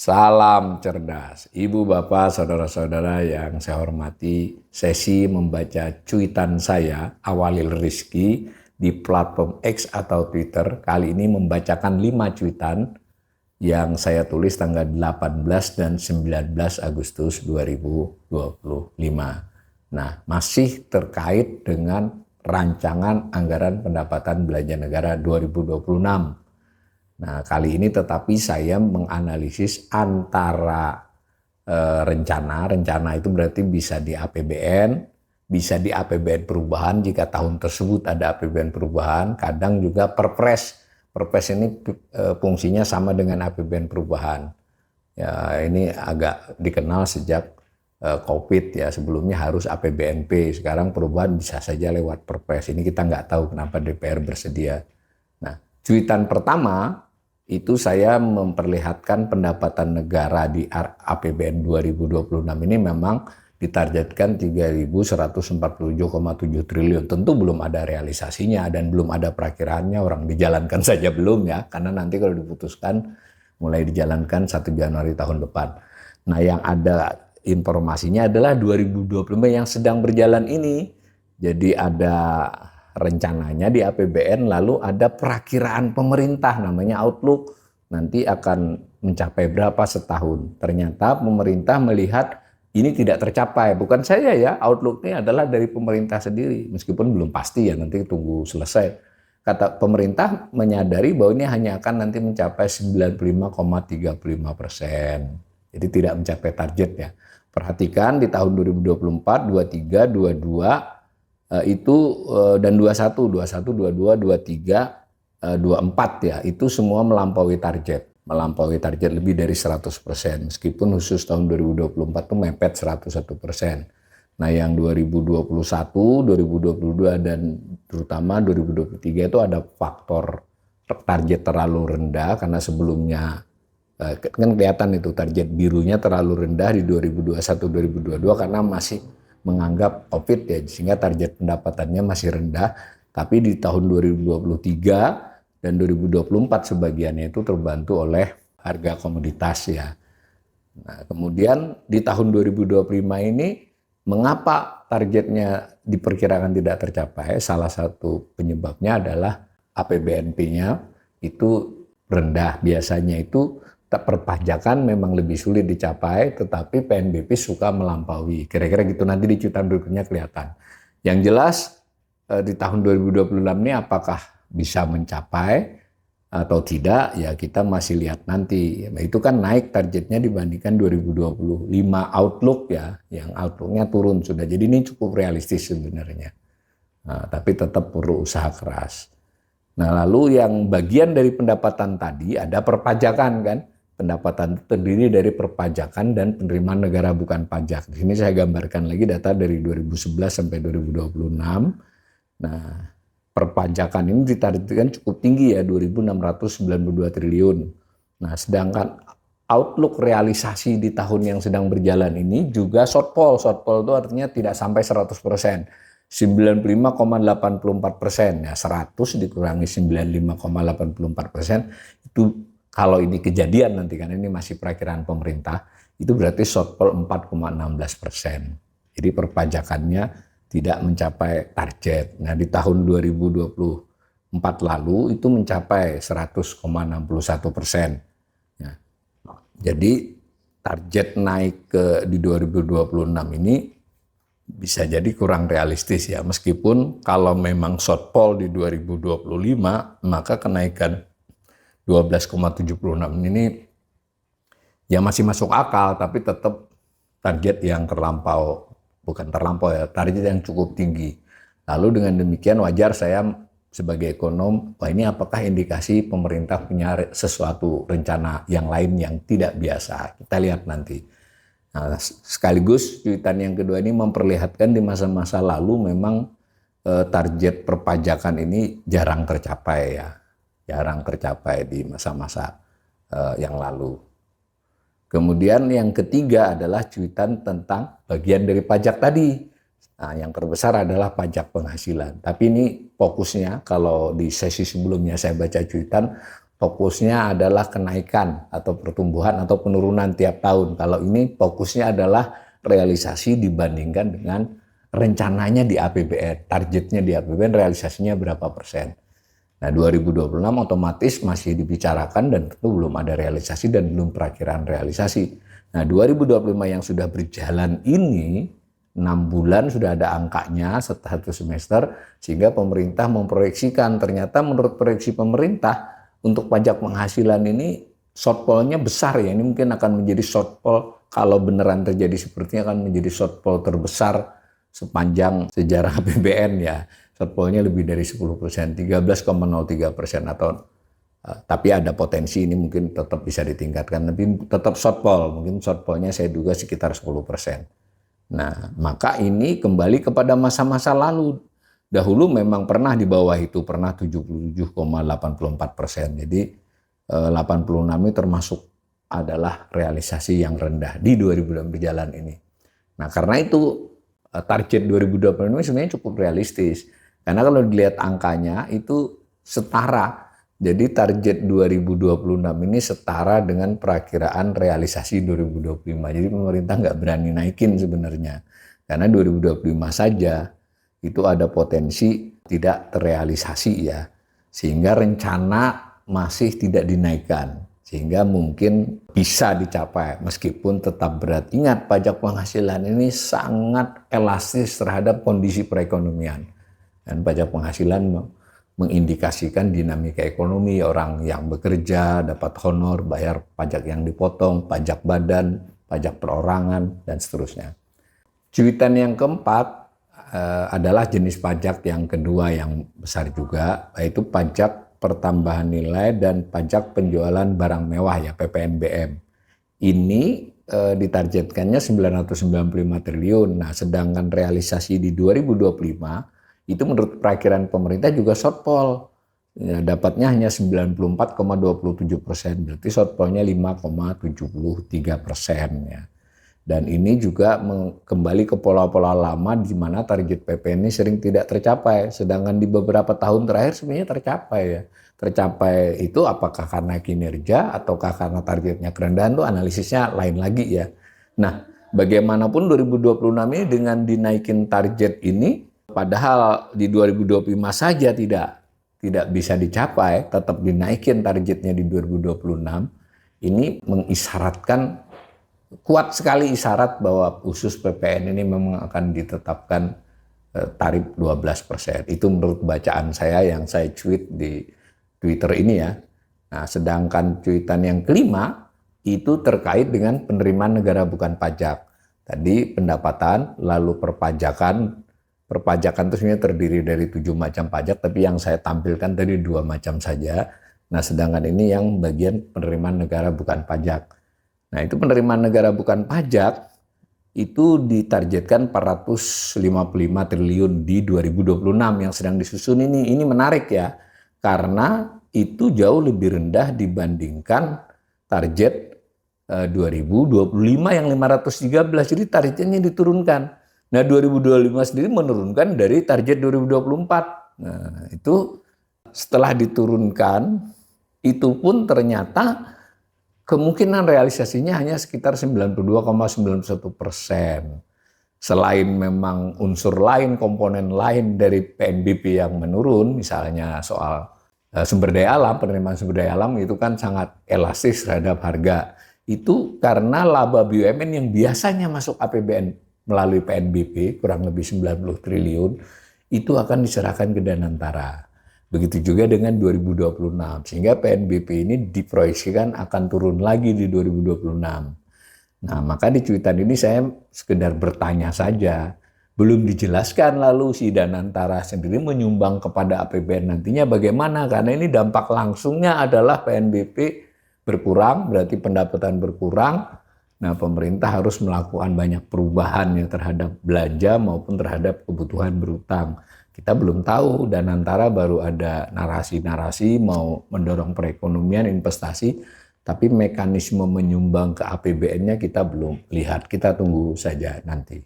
Salam cerdas, Ibu, Bapak, Saudara-saudara yang saya hormati. Sesi membaca cuitan saya, Awalil Rizki, di platform X atau Twitter. Kali ini membacakan 5 cuitan yang saya tulis tanggal 18 dan 19 Agustus 2025. Nah, masih terkait dengan rancangan anggaran pendapatan belanja negara 2026. Nah, kali ini tetapi saya menganalisis antara rencana itu berarti bisa di APBN, bisa di APBN perubahan jika tahun tersebut ada APBN perubahan, kadang juga Perpres. Perpres ini fungsinya sama dengan APBN perubahan. Ya, ini agak dikenal sejak COVID ya, sebelumnya harus APBNP, sekarang perubahan bisa saja lewat Perpres. Ini kita nggak tahu kenapa DPR bersedia. Nah, cuitan pertama itu saya memperlihatkan pendapatan negara di APBN 2026 ini memang ditargetkan 3.147,7 triliun. Tentu belum ada realisasinya dan belum ada perakiraannya, orang dijalankan saja belum ya, karena nanti kalau diputuskan mulai dijalankan 1 Januari tahun depan. Nah, yang ada informasinya adalah 2025 yang sedang berjalan ini. Jadi ada rencananya di APBN, lalu ada perakiraan pemerintah namanya outlook, nanti akan mencapai berapa setahun. Ternyata pemerintah melihat ini tidak tercapai, bukan saya ya, outlooknya adalah dari pemerintah sendiri, meskipun belum pasti ya, nanti tunggu selesai. Kata pemerintah menyadari bahwa ini hanya akan nanti mencapai 95,35%, jadi tidak mencapai targetnya. Perhatikan di tahun 2024, 23, 22 itu dan 21, 22, 23, 24 ya, itu semua melampaui target lebih dari 100%, meskipun khusus tahun 2024 itu mepet 101%. Nah, yang 2021, 2022 dan terutama 2023 itu ada faktor target terlalu rendah, karena sebelumnya kan kelihatan itu target birunya terlalu rendah di 2021-2022 karena masih menganggap COVID ya, sehingga target pendapatannya masih rendah. Tapi di tahun 2023 dan 2024 sebagiannya itu terbantu oleh harga komoditas ya. Nah, kemudian di tahun 2025 ini mengapa targetnya diperkirakan tidak tercapai? Salah satu penyebabnya adalah APBNP-nya itu rendah. Biasanya itu perpajakan memang lebih sulit dicapai, tetapi PNBP suka melampaui. Kira-kira gitu, nanti di cuitan berikutnya kelihatan. Yang jelas di tahun 2026 ini apakah bisa mencapai atau tidak, ya kita masih lihat nanti. Itu kan naik targetnya dibandingkan 2025 outlook ya, yang outlooknya turun sudah. Jadi ini cukup realistis sebenarnya. Nah, tapi tetap perlu usaha keras. Nah, lalu yang bagian dari pendapatan tadi ada perpajakan kan. Pendapatan terdiri dari perpajakan dan penerimaan negara bukan pajak. Di sini saya gambarkan lagi data dari 2011 sampai 2026. Nah, perpajakan ini ditargetkan cukup tinggi ya, 2.692 triliun. Nah, sedangkan outlook realisasi di tahun yang sedang berjalan ini juga shortfall. Shortfall itu artinya tidak sampai 100%. 95,84%. Ya, 100 dikurangi 95,84% itu kalau ini kejadian nanti, kan ini masih perakiraan pemerintah, itu berarti shortfall 4,16%. Jadi perpajakannya tidak mencapai target. Nah, di tahun 2024 lalu itu mencapai 100,61%. Ya. Jadi target naik di 2026 ini bisa jadi kurang realistis ya, meskipun kalau memang shortfall di 2025 maka kenaikan 12,76 ini ya masih masuk akal, tapi tetap target yang target yang cukup tinggi. Lalu dengan demikian wajar saya sebagai ekonom, wah ini apakah indikasi pemerintah punya sesuatu rencana yang lain yang tidak biasa? Kita lihat nanti. Nah, sekaligus cuitan yang kedua ini memperlihatkan di masa-masa lalu memang target perpajakan ini jarang tercapai ya. Jarang tercapai di masa-masa yang lalu. Kemudian yang ketiga adalah cuitan tentang bagian dari pajak tadi. Nah, yang terbesar adalah pajak penghasilan. Tapi ini fokusnya, kalau di sesi sebelumnya saya baca cuitan, fokusnya adalah kenaikan atau pertumbuhan atau penurunan tiap tahun. Kalau ini fokusnya adalah realisasi dibandingkan dengan rencananya di APBN. Targetnya di APBN realisasinya berapa persen. Nah, 2026 otomatis masih dibicarakan dan tentu belum ada realisasi dan belum perakiraan realisasi. Nah, 2025 yang sudah berjalan ini, 6 bulan sudah ada angkanya satu semester, sehingga pemerintah memproyeksikan, ternyata menurut proyeksi pemerintah untuk pajak penghasilan ini shortfall-nya besar ya. Ini mungkin akan menjadi shortfall, kalau beneran terjadi sepertinya akan menjadi shortfall terbesar sepanjang sejarah APBN ya. Shortfall-nya lebih dari 10%, 13,03% atau tapi ada potensi ini mungkin tetap bisa ditingkatkan, tapi tetap shortfall, mungkin shortfall-nya saya duga sekitar 10%. Nah, maka ini kembali kepada masa-masa lalu. Dahulu memang pernah di bawah itu, pernah 77,84%. Jadi 86 ini termasuk adalah realisasi yang rendah di 2020 berjalan ini. Nah, karena itu target 2020 ini sebenarnya cukup realistis. Karena kalau dilihat angkanya itu setara. Jadi target 2026 ini setara dengan perakiraan realisasi 2025. Jadi pemerintah nggak berani naikin sebenarnya. Karena 2025 saja itu ada potensi tidak terrealisasi ya. Sehingga rencana masih tidak dinaikkan. Sehingga mungkin bisa dicapai meskipun tetap berat. Ingat, pajak penghasilan ini sangat elastis terhadap kondisi perekonomian. Dan pajak penghasilan mengindikasikan dinamika ekonomi, orang yang bekerja dapat honor, bayar pajak yang dipotong, pajak badan, pajak perorangan, dan seterusnya. Cuitan yang keempat adalah jenis pajak yang kedua yang besar juga, yaitu pajak pertambahan nilai dan pajak penjualan barang mewah ya, PPNBM. Ini ditargetkannya 995 triliun. Nah, sedangkan realisasi di 2025 itu menurut perakiraan pemerintah juga shortfall. Ya, dapatnya hanya 94,27%, berarti shortfallnya 5,73% ya. Dan ini juga kembali ke pola-pola lama di mana target PPN ini sering tidak tercapai. Sedangkan di beberapa tahun terakhir sebenarnya tercapai ya. Tercapai itu apakah karena kinerja ataukah karena targetnya kerendahan, itu analisisnya lain lagi ya. Nah, bagaimanapun 2026 ini dengan dinaikin target ini, padahal di 2025 saja tidak bisa dicapai, tetap dinaikin targetnya di 2026, ini mengisyaratkan, kuat sekali isyarat bahwa khusus PPN ini memang akan ditetapkan tarif 12%. Itu menurut bacaan saya yang saya tweet di Twitter ini ya. Nah, sedangkan tweetan yang kelima itu terkait dengan penerimaan negara bukan pajak. Tadi pendapatan, lalu perpajakan. Perpajakan itu sebenarnya terdiri dari 7 macam pajak, tapi yang saya tampilkan tadi 2 macam saja. Nah, sedangkan ini yang bagian penerimaan negara bukan pajak. Nah, itu penerimaan negara bukan pajak itu ditargetkan 455 triliun di 2026 yang sedang disusun ini. Ini menarik ya, karena itu jauh lebih rendah dibandingkan target 2025 yang 513. Jadi targetnya diturunkan. Nah, 2025 sendiri menurunkan dari target 2024. Nah, itu setelah diturunkan, itu pun ternyata kemungkinan realisasinya hanya sekitar 92,91%. Selain memang unsur lain, komponen lain dari PNBP yang menurun, misalnya soal sumber daya alam, penerimaan sumber daya alam itu kan sangat elastis terhadap harga. Itu karena laba BUMN yang biasanya masuk APBN melalui PNBP, kurang lebih 90 triliun, itu akan diserahkan ke Danantara. Begitu juga dengan 2026, sehingga PNBP ini diproyeksikan akan turun lagi di 2026. Nah, maka di cuitan ini saya sekedar bertanya saja, belum dijelaskan lalu si Danantara sendiri menyumbang kepada APBN nantinya bagaimana, karena ini dampak langsungnya adalah PNBP berkurang, berarti pendapatan berkurang. Nah, pemerintah harus melakukan banyak perubahan ya terhadap belanja maupun terhadap kebutuhan berutang. Kita belum tahu, dan antara baru ada narasi-narasi mau mendorong perekonomian, investasi, tapi mekanisme menyumbang ke APBN-nya kita belum lihat. Kita tunggu saja nanti.